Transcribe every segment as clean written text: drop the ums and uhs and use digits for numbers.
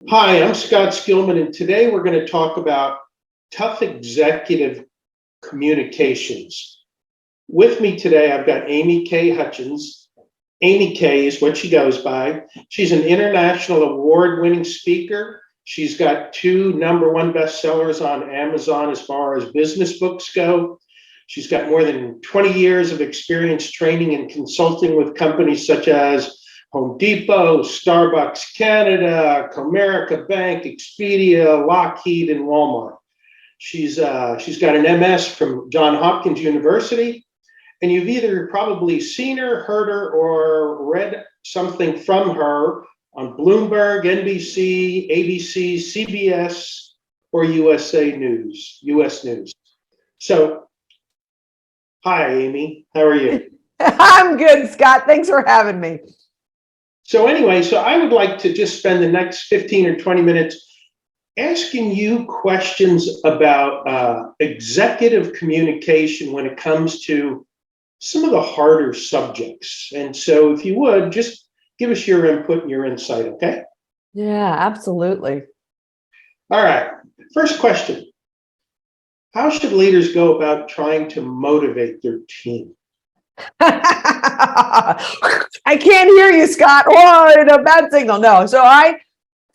Hi, I'm Scott Skillman, and today we're going to talk about tough executive communications. With me today, I've got Amy K. Hutchins. Amy K. is what she goes by. She's an international award-winning speaker. She's got 2 #1 bestsellers on Amazon as far as business books go. She's got more than 20 years of experience training and consulting with companies such as Home Depot, Starbucks Canada, Comerica Bank, Expedia, Lockheed, and Walmart. She's got an MS from Johns Hopkins University, and you've either probably seen her, heard her, or read something from her on Bloomberg, NBC, ABC, CBS, or USA News, US News. So, hi, Amy. How are you? I'm good, Scott. Thanks for having me. So anyway, I would like to just spend the next 15 or 20 minutes asking you questions about executive communication when it comes to some of the harder subjects. And so if you would, just give us your input and your insight, okay? Yeah, absolutely. All right. First question. How should leaders go about trying to motivate their team? I can't hear you, Scott. Oh, no, bad signal. No. So I'm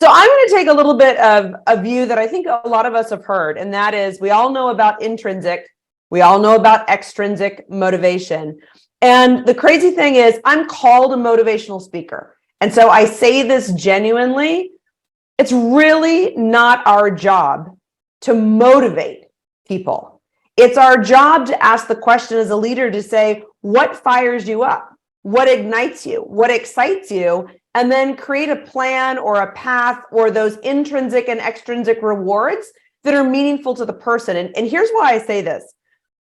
going to take a little bit of a view that I think a lot of us have heard, and that is we all know about intrinsic, we all know about extrinsic motivation. And the crazy thing is I'm called a motivational speaker. And so I say this genuinely. It's really not our job to motivate people. It's our job to ask the question as a leader to say, what fires you up? What ignites you? What excites you? And then create a plan or a path or those intrinsic and extrinsic rewards that are meaningful to the person. And here's why I say this.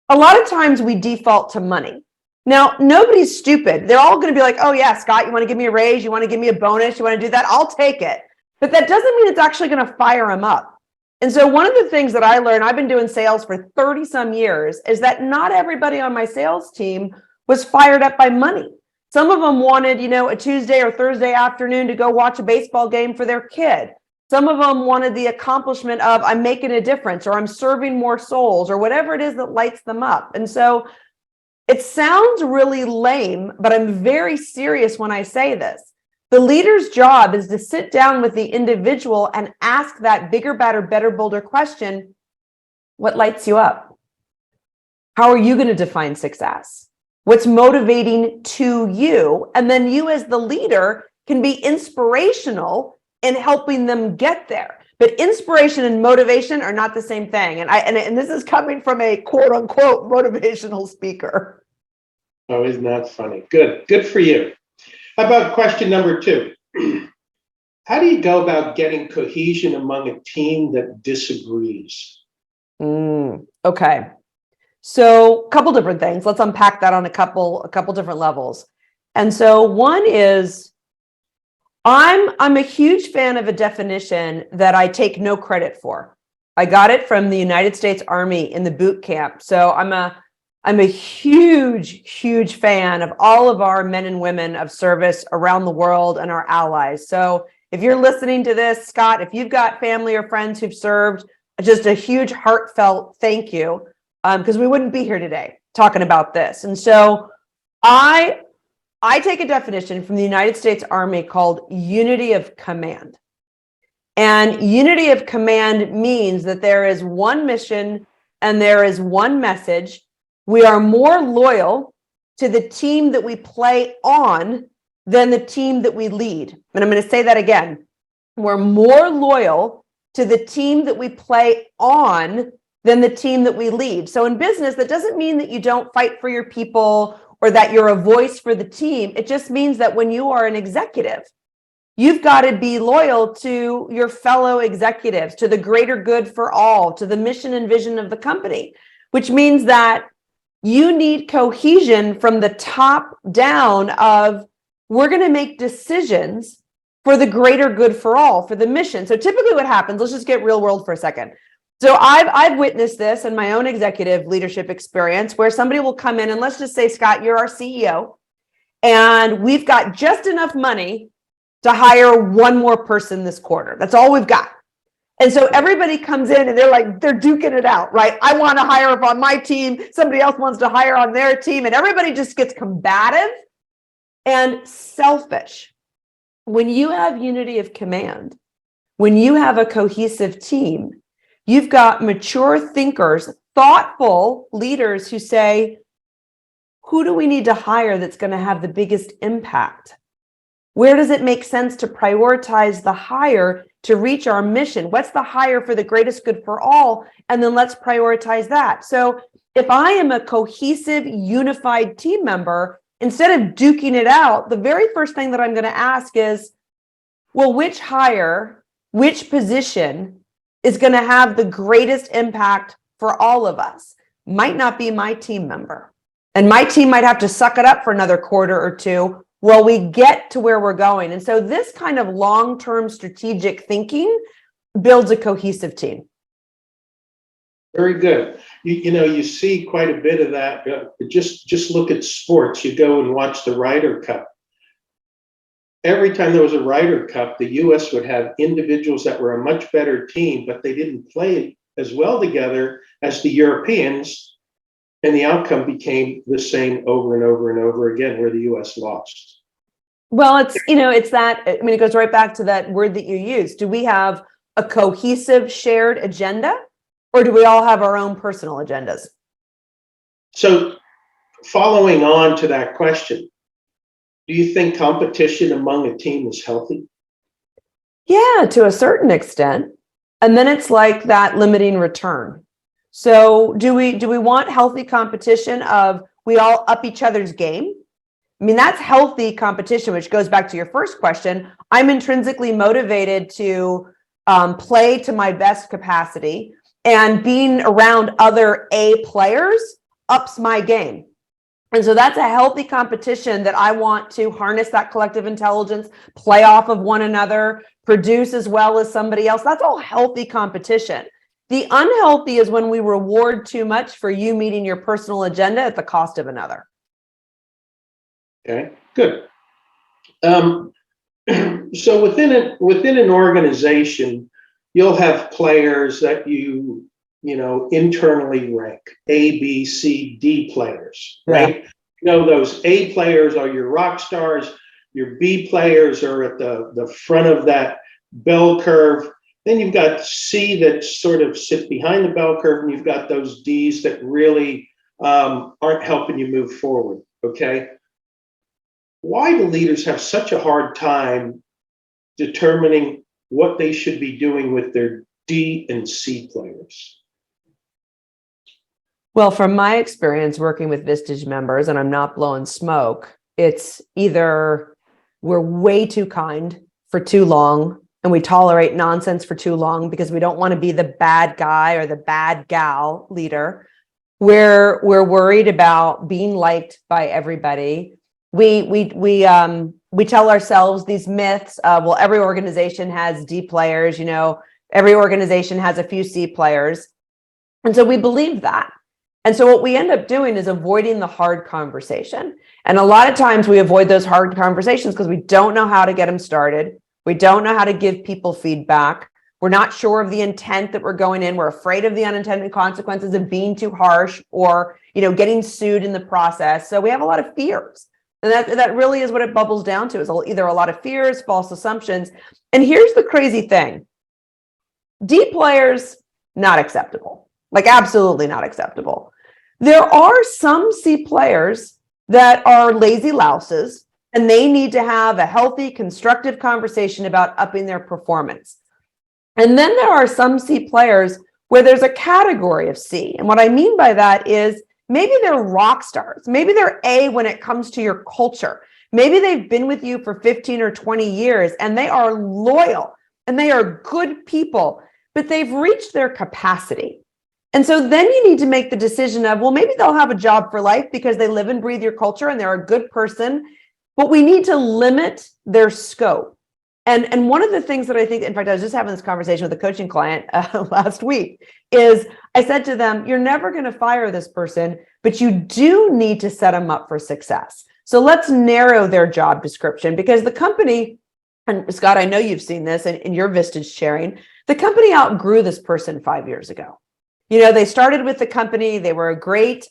A lot of times we default to money. Now, nobody's stupid. They're all going to be like, oh yeah, Scott, you want to give me a raise? You want to give me a bonus? You want to do that? I'll take it. But that doesn't mean it's actually going to fire them up. And so one of the things that I learned, I've been doing sales for 30 some years, is that not everybody on my sales team was fired up by money. Some of them wanted, a Tuesday or Thursday afternoon to go watch a baseball game for their kid. Some of them wanted the accomplishment of I'm making a difference or I'm serving more souls or whatever it is that lights them up. And so it sounds really lame, but I'm very serious when I say this. The leader's job is to sit down with the individual and ask that bigger, better, bolder question. What lights you up? How are you going to define success? What's motivating to you? And then you as the leader can be inspirational in helping them get there. But inspiration and motivation are not the same thing. And this is coming from a quote unquote motivational speaker. Oh, isn't that funny? Good for you. How about question number 2? How do you go about getting cohesion among a team that disagrees? Okay. So a couple different things. Let's unpack that on a couple different levels. And so one is I'm a huge fan of a definition that I take no credit for. I got it from the United States Army in the boot camp. So I'm a huge fan of all of our men and women of service around the world and our allies. So if you're listening to this, Scott, if you've got family or friends who've served, just a huge heartfelt thank you, because we wouldn't be here today talking about this. And so I take a definition from the United States Army called unity of command. And unity of command means that there is one mission and there is one message. We are more loyal to the team that we play on than the team that we lead. And I'm going to say that again. We're more loyal to the team that we play on than the team that we lead. So in business, that doesn't mean that you don't fight for your people or that you're a voice for the team. It just means that when you are an executive, you've got to be loyal to your fellow executives, to the greater good for all, to the mission and vision of the company, which means that you need cohesion from the top down of we're going to make decisions for the greater good for all, for the mission. So typically what happens, let's just get real world for a second. So I've witnessed this in my own executive leadership experience where somebody will come in and let's just say, Scott, you're our CEO and we've got just enough money to hire one more person this quarter. That's all we've got. And so everybody comes in and they're duking it out, right? I want to hire on my team. Somebody else wants to hire on their team. And everybody just gets combative and selfish. When you have unity of command, when you have a cohesive team, you've got mature thinkers, thoughtful leaders who say, who do we need to hire that's going to have the biggest impact? Where does it make sense to prioritize the hire to reach our mission? What's the hire for the greatest good for all? And then let's prioritize that. So if I am a cohesive, unified team member, instead of duking it out, the very first thing that I'm going to ask is, well, which hire, which position is going to have the greatest impact for all of us? Might not be my team member. And my team might have to suck it up for another quarter or two while we get to where we're going. And so this kind of long-term strategic thinking builds a cohesive team. Very good. You see quite a bit of that. Just look at sports. You go and watch the Ryder Cup. Every time there was a Ryder Cup, the U.S. would have individuals that were a much better team, but they didn't play as well together as the Europeans, and the outcome became the same over and over and over again, where the U.S. lost. Well, it's that, it goes right back to that word that you used. Do we have a cohesive shared agenda, or do we all have our own personal agendas? So following on to that question, do you think competition among a team is healthy? Yeah, to a certain extent. And then it's like that limiting return. So do we want healthy competition of we all up each other's game? That's healthy competition, which goes back to your first question. I'm intrinsically motivated to play to my best capacity, and being around other A players ups my game. And so that's a healthy competition that I want to harness that collective intelligence, play off of one another, produce as well as somebody else. That's all healthy competition. The unhealthy is when we reward too much for you meeting your personal agenda at the cost of another. Okay, good. So within an organization, you'll have players that you internally rank A, B, C, D players, right? Yeah. Those A players are your rock stars. Your B players are at the front of that bell curve. Then you've got C that sort of sit behind the bell curve, and you've got those Ds that really aren't helping you move forward, okay? Why do leaders have such a hard time determining what they should be doing with their D and C players? Well, from my experience working with Vistage members, and I'm not blowing smoke, it's either we're way too kind for too long, and we tolerate nonsense for too long because we don't want to be the bad guy or the bad gal leader. We're worried about being liked by everybody. We tell ourselves these myths. Well, every organization has D players. Every organization has a few C players, and so we believe that. And so what we end up doing is avoiding the hard conversation. And a lot of times we avoid those hard conversations because we don't know how to get them started. We don't know how to give people feedback. We're not sure of the intent that we're going in. We're afraid of the unintended consequences of being too harsh or, getting sued in the process. So we have a lot of fears. And that really is what it bubbles down to, is either a lot of fears, false assumptions. And here's the crazy thing. D players, not acceptable. Absolutely not acceptable. There are some C players that are lazy louses, and they need to have a healthy, constructive conversation about upping their performance. And then there are some C players where there's a category of C. And what I mean by that is maybe they're rock stars. Maybe they're A when it comes to your culture. Maybe they've been with you for 15 or 20 years, and they are loyal, and they are good people, but they've reached their capacity. And so then you need to make the decision of, well, maybe they'll have a job for life because they live and breathe your culture and they're a good person, but we need to limit their scope. And one of the things that I think, in fact, I was just having this conversation with a coaching client last week, is I said to them, you're never going to fire this person, but you do need to set them up for success. So let's narrow their job description, because the company and Scott, I know you've seen this in your Vistage sharing, the company outgrew this person 5 years ago. You know, they started with the company, they were a great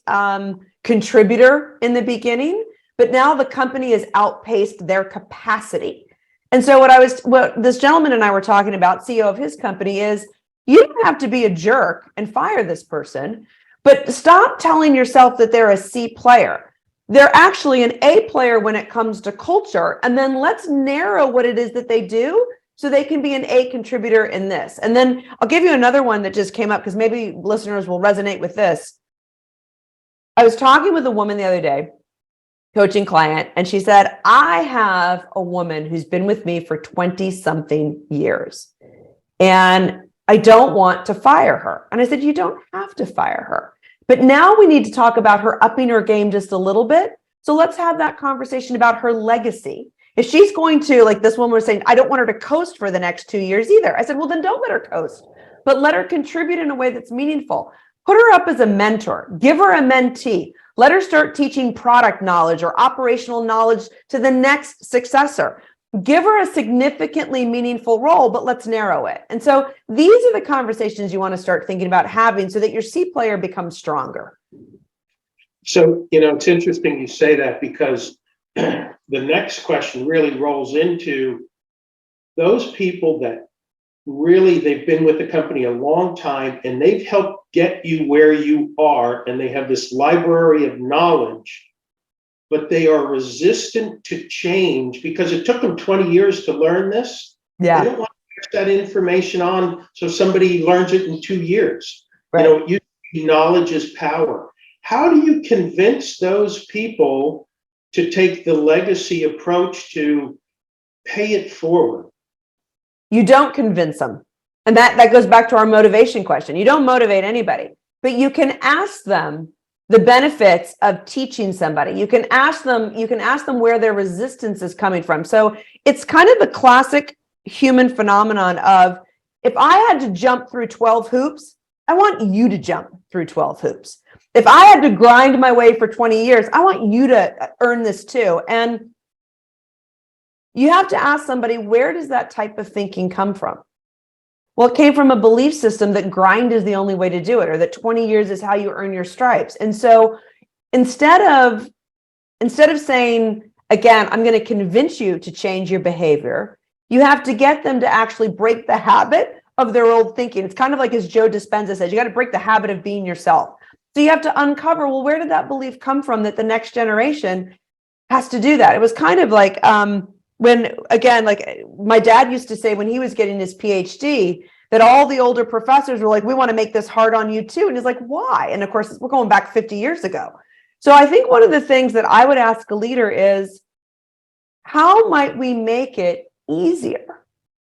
contributor in the beginning, but now the company has outpaced their capacity. And so what this gentleman and I were talking about, CEO of his company, is you don't have to be a jerk and fire this person, but stop telling yourself that they're a C player. They're actually an A player when it comes to culture. And then let's narrow what it is that they do so they can be an A contributor in this. And then I'll give you another one that just came up because maybe listeners will resonate with this. I was talking with a woman the other day, coaching client, and she said, I have a woman who's been with me for 20 something years and I don't want to fire her. And I said, you don't have to fire her. But now we need to talk about her upping her game just a little bit. So let's have that conversation about her legacy. If she's going to, like this woman was saying, I don't want her to coast for the next 2 years either. I said, well, then don't let her coast, but let her contribute in a way that's meaningful. Put her up as a mentor, give her a mentee, let her start teaching product knowledge or operational knowledge to the next successor. Give her a significantly meaningful role, but let's narrow it. And so these are the conversations you want to start thinking about having so that your C player becomes stronger. So, it's interesting you say that because the next question really rolls into those people that really they've been with the company a long time and they've helped get you where you are and they have this library of knowledge, but they are resistant to change because it took them 20 years to learn this. Yeah. They don't want to pass that information on so somebody learns it in 2 years. Right. Knowledge is power. How do you convince those people to take the legacy approach to pay it forward? You don't convince them. And that goes back to our motivation question. You don't motivate anybody, but you can ask them the benefits of teaching somebody. You can ask them where their resistance is coming from. So it's kind of the classic human phenomenon of, if I had to jump through 12 hoops, I want you to jump through 12 hoops. If I had to grind my way for 20 years, I want you to earn this too. And you have to ask somebody, where does that type of thinking come from? Well, it came from a belief system that grind is the only way to do it, or that 20 years is how you earn your stripes. And so instead of saying, again, I'm going to convince you to change your behavior, you have to get them to actually break the habit of their old thinking. It's kind of like, as Joe Dispenza says, you got to break the habit of being yourself. So you have to uncover, well, where did that belief come from that the next generation has to do that? It was kind of like, when, again, like my dad used to say when he was getting his PhD, that all the older professors were like, we want to make this hard on you too. And he's like, why? And of course, we're going back 50 years ago. So I think one of the things that I would ask a leader is, how might we make it easier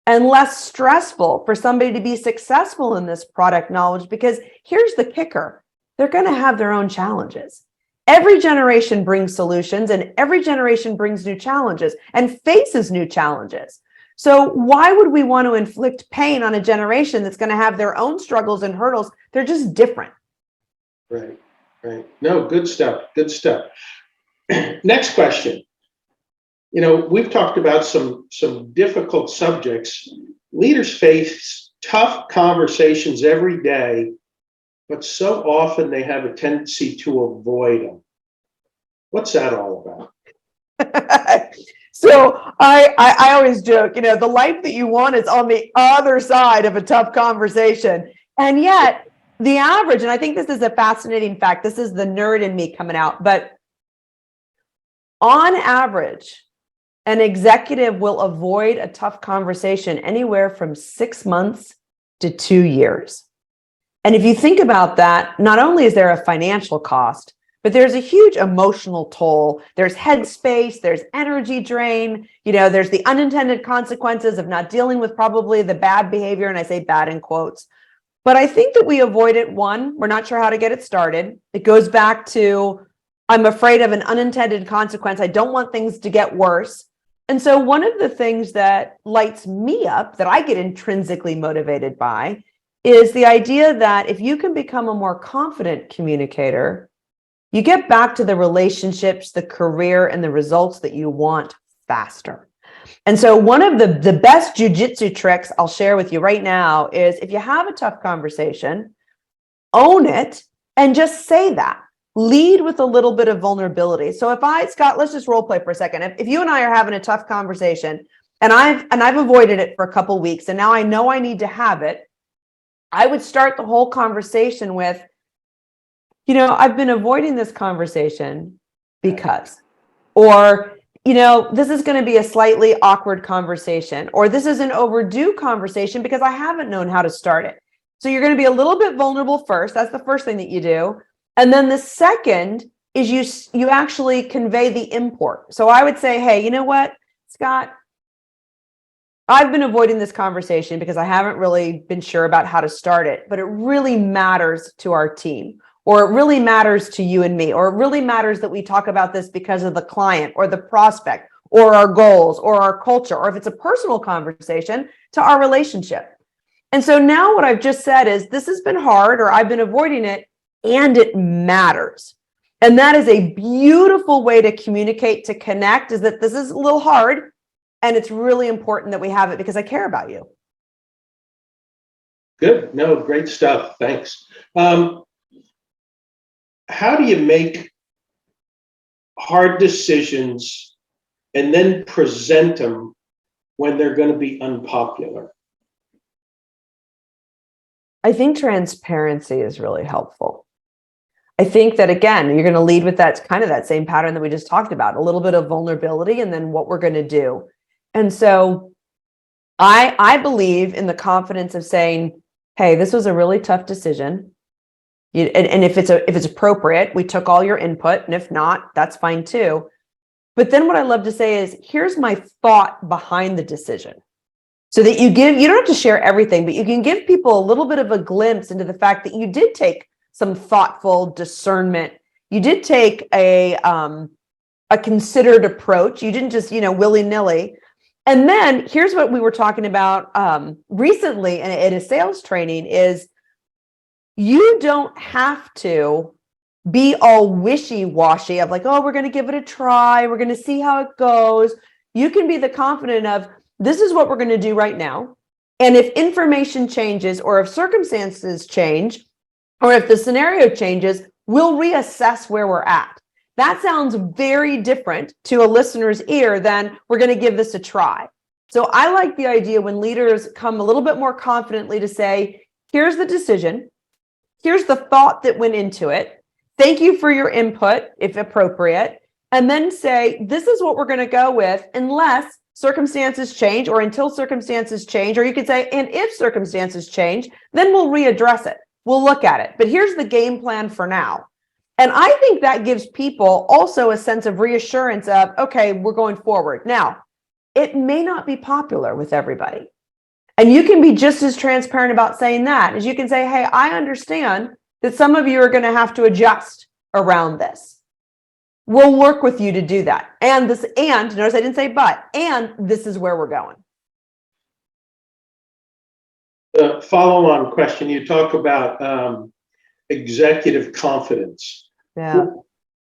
and less stressful for somebody to be successful in this product knowledge? Because here's the kicker, they're going to have their own challenges. Every generation brings solutions and every generation brings new challenges and faces new challenges. So why would we want to inflict pain on a generation that's going to have their own struggles and hurdles? They're just different. Right. No, good stuff. Next question. We've talked about some difficult subjects. Leaders face tough conversations every day, but so often they have a tendency to avoid them. What's that all about? So I always joke, the life that you want is on the other side of a tough conversation. And yet the average, and I think this is a fascinating fact, this is the nerd in me coming out, but on average, an executive will avoid a tough conversation anywhere from 6 months to 2 years. And if you think about that, not only is there a financial cost, but there's a huge emotional toll. There's headspace, there's energy drain, there's the unintended consequences of not dealing with probably the bad behavior. And I say bad in quotes, but I think that we avoid it. One, we're not sure how to get it started. It goes back to, I'm afraid of an unintended consequence. I don't want things to get worse. And so one of the things that lights me up, that I get intrinsically motivated by, is the idea that if you can become a more confident communicator, you get back to the relationships, the career, and the results that you want faster. And so one of the best jujitsu tricks I'll share with you right now is if you have a tough conversation, own it and just say that. Lead with a little bit of vulnerability. So Scott, let's just role play for a second. If you and I are having a tough conversation and I've avoided it for a couple weeks and now I know I need to have it, I would start the whole conversation with, I've been avoiding this conversation because, or, this is going to be a slightly awkward conversation, or this is an overdue conversation because I haven't known how to start it. So you're going to be a little bit vulnerable first. That's the first thing that you do. And then the second is you actually convey the import. So I would say, hey, you know what, Scott, I've been avoiding this conversation because I haven't really been sure about how to start it, but it really matters to our team, or it really matters to you and me, or it really matters that we talk about this because of the client or the prospect or our goals or our culture, or if it's a personal conversation, to our relationship. And so now what I've just said is this has been hard, or I've been avoiding it, and it matters. And that is a beautiful way to communicate, to connect, is that this is a little hard, and it's really important that we have it because I care about you. Good. No, great stuff. Thanks. How do you make hard decisions and then present them when they're going to be unpopular? I think transparency is really helpful. I think that, again, you're going to lead with that kind of that same pattern that we just talked about, a little bit of vulnerability and then what we're going to do. And so I believe in the confidence of saying, hey, this was a really tough decision. And if it's appropriate, we took all your input, and if not, that's fine too. But then what I love to say is, here's my thought behind the decision. So that you don't have to share everything, but you can give people a little bit of a glimpse into the fact that you did take some thoughtful discernment. You did take a considered approach. You didn't just, willy-nilly. And then here's what we were talking about recently at a sales training is, you don't have to be all wishy-washy of like, oh, we're going to give it a try. We're going to see how it goes. You can be the confident of, this is what we're going to do right now. And if information changes, or if circumstances change, or if the scenario changes, we'll reassess where we're at. That sounds very different to a listener's ear than we're going to give this a try. So I like the idea when leaders come a little bit more confidently to say, here's the decision. Here's the thought that went into it. Thank you for your input, if appropriate. And then say, this is what we're going to go with unless circumstances change, or until circumstances change. Or you could say, and if circumstances change, then we'll readdress it. We'll look at it. But here's the game plan for now. And I think that gives people also a sense of reassurance of, okay, we're going forward. Now, it may not be popular with everybody. And you can be just as transparent about saying that as you can say, hey, I understand that some of you are going to have to adjust around this. We'll work with you to do that. And notice I didn't say but, and this is where we're going. Follow-on question. You talk about executive confidence. Yeah.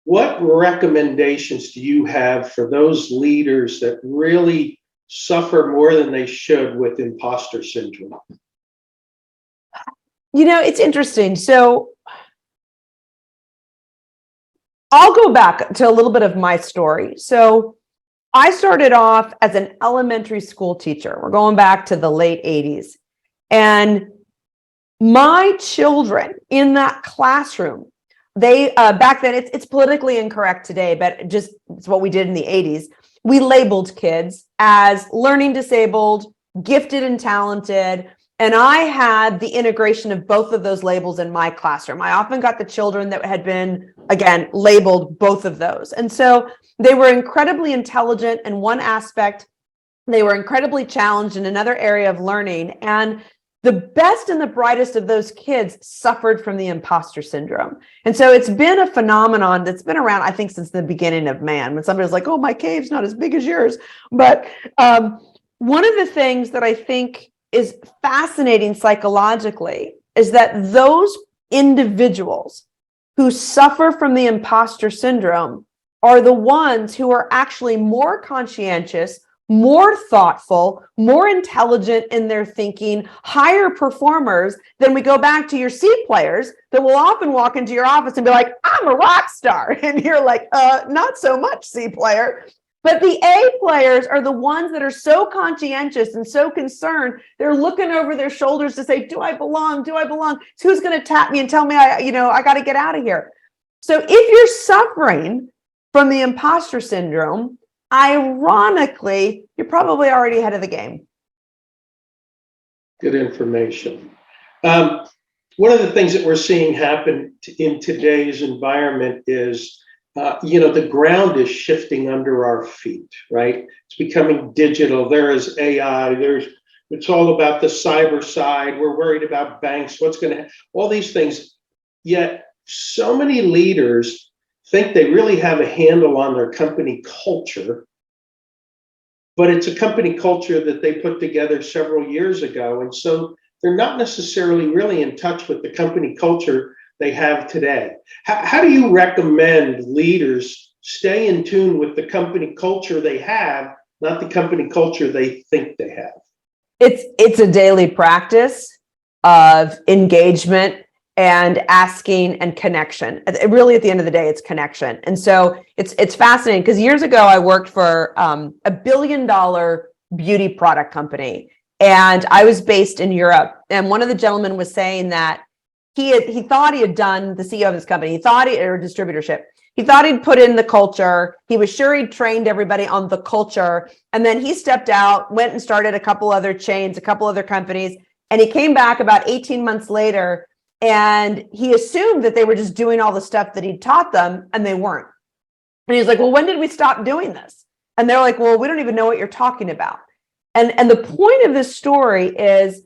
What recommendations do you have for those leaders that really suffer more than they should with imposter syndrome? It's interesting. So I'll go back to a little bit of my story. So I started off as an elementary school teacher. We're going back to the late 80s. And my children in that classroom, they back then, it's politically incorrect today, but just it's what we did in the 80s. We labeled kids as learning disabled, gifted and talented. And I had the integration of both of those labels in my classroom. I often got the children that had been, again, labeled both of those. And so they were incredibly intelligent in one aspect. They were incredibly challenged in another area of learning. And the best and the brightest of those kids suffered from the imposter syndrome. And so it's been a phenomenon that's been around, I think, since the beginning of man, when somebody's like, oh, my cave's not as big as yours. But one of the things that I think is fascinating psychologically is that those individuals who suffer from the imposter syndrome are the ones who are actually more conscientious, more thoughtful, more intelligent in their thinking, higher performers, then we go back to your C players that will often walk into your office and be like, I'm a rock star. And you're like, not so much, C player. But the A players are the ones that are so conscientious and so concerned. They're looking over their shoulders to say, do I belong? Do I belong? Who's going to tap me and tell me I got to get out of here? So if you're suffering from the imposter syndrome, ironically, you're probably already ahead of the game. Good information. One of the things that we're seeing happen in today's environment is, the ground is shifting under our feet, right? It's becoming digital. There is AI. It's all about the cyber side. We're worried about banks. What's going to, all these things. Yet so many leaders think they really have a handle on their company culture, but it's a company culture that they put together several years ago. And so they're not necessarily really in touch with the company culture they have today. How do you recommend leaders stay in tune with the company culture they have, not the company culture they think they have? It's a daily practice of engagement and asking and connection. Really, at the end of the day, it's connection. And so it's fascinating because years ago, I worked for a $1 billion beauty product company, and I was based in Europe. And one of the gentlemen was saying that he thought he had done, the CEO of this company, or distributorship, he thought he'd put in the culture. He was sure he'd trained everybody on the culture. And then he stepped out, went and started a couple other chains, a couple other companies. And he came back about 18 months later, and he assumed that they were just doing all the stuff that he'd taught them, and they weren't. And he's like, well, when did we stop doing this? And they're like, well, we don't even know what you're talking about. And the point of this story is,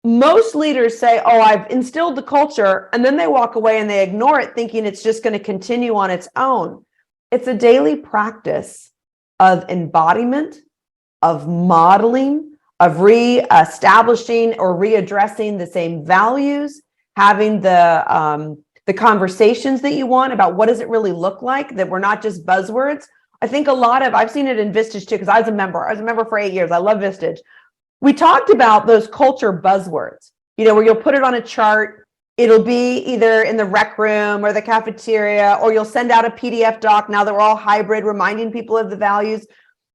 most leaders say, oh, I've instilled the culture, and then they walk away and they ignore it, thinking it's just going to continue on its own. It's a daily practice of embodiment, of modeling, of re-establishing or readdressing the same values, having the conversations that you want about what does it really look like, that we're not just buzzwords. I think I've seen it in Vistage too, because I was a member for 8 years. I love Vistage. We talked about those culture buzzwords, where you'll put it on a chart. It'll be either in the rec room or the cafeteria, or you'll send out a PDF doc now that we're all hybrid, reminding people of the values.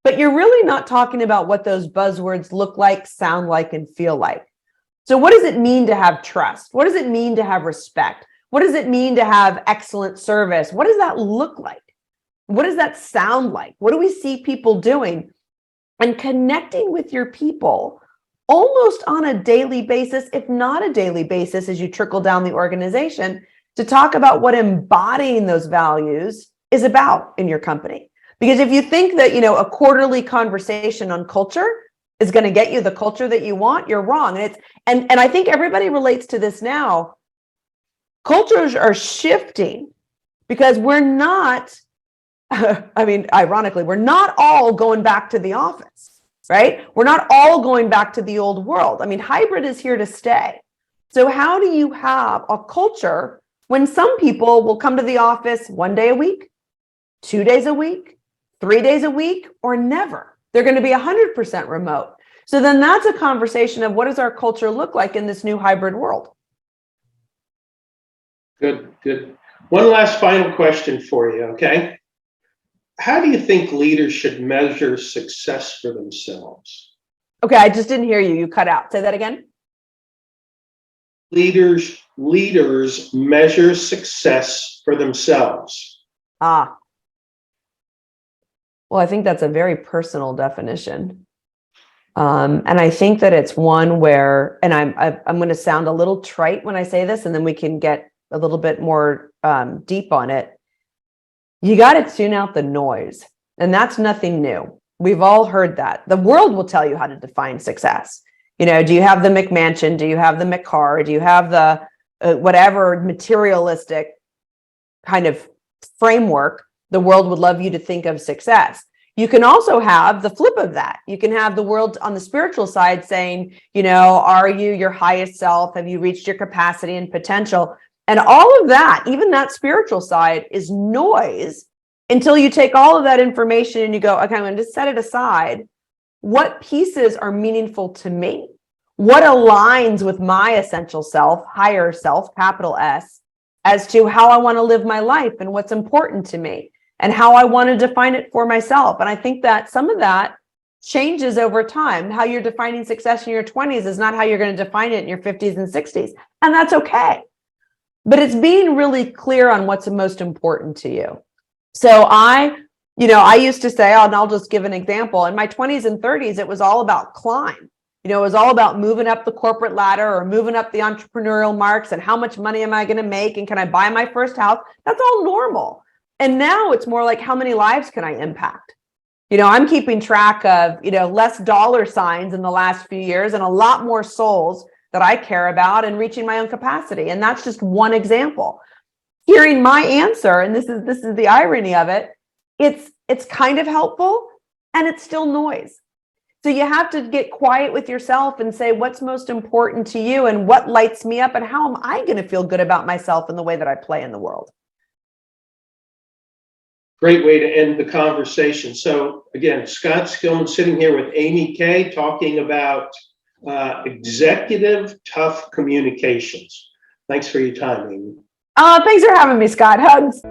But you're really not talking about what those buzzwords look like, sound like, and feel like. So what does it mean to have trust? What does it mean to have respect? What does it mean to have excellent service? What does that look like? What does that sound like? What do we see people doing? And connecting with your people almost on a daily basis, if not a daily basis, as you trickle down the organization, to talk about what embodying those values is about in your company. Because if you think that, a quarterly conversation on culture is going to get you the culture that you want, you're wrong. And I think everybody relates to this now. Cultures are shifting because we're not, ironically, we're not all going back to the office, right? We're not all going back to the old world. Hybrid is here to stay. So how do you have a culture when some people will come to the office 1 day a week, 2 days a week, 3 days a week, or never? They're going to be 100% remote. So then that's a conversation of what does our culture look like in this new hybrid world? Good. One last final question for you, okay? How do you think leaders should measure success for themselves? Okay, I just didn't hear you. You cut out. Say that again. Leaders measure success for themselves. Well, I think that's a very personal definition. And I think that it's one where, and I'm going to sound a little trite when I say this, and then we can get a little bit more deep on it. You got to tune out the noise, and that's nothing new. We've all heard that. The world will tell you how to define success. Do you have the McMansion? Do you have the McCar? Do you have the whatever materialistic kind of framework the world would love you to think of success? You can also have the flip of that. You can have the world on the spiritual side saying, are you your highest self? Have you reached your capacity and potential? And all of that, even that spiritual side, is noise until you take all of that information and you go, okay, I'm going to set it aside. what pieces are meaningful to me? What aligns with my essential self, higher self, capital S, as to how I want to live my life and what's important to me and how I want to define it for myself. And I think that some of that changes over time. How you're defining success in your 20s is not how you're going to define it in your 50s and 60s. And that's okay. But it's being really clear on what's most important to you. So I used to say, and I'll just give an example. In my 20s and 30s, it was all about climb. It was all about moving up the corporate ladder or moving up the entrepreneurial marks and how much money am I going to make and can I buy my first house? That's all normal. And now it's more like, how many lives can I impact? I'm keeping track of, less dollar signs in the last few years and a lot more souls that I care about and reaching my own capacity. And that's just one example. Hearing my answer, and this is the irony of it, it's kind of helpful and it's still noise. So you have to get quiet with yourself and say what's most important to you and what lights me up and how am I going to feel good about myself and the way that I play in the world. Great way to end the conversation. So again, Scott Skillman sitting here with Amy Kay talking about executive tough communications. Thanks for your time, Amy. Thanks for having me, Scott. Hugs.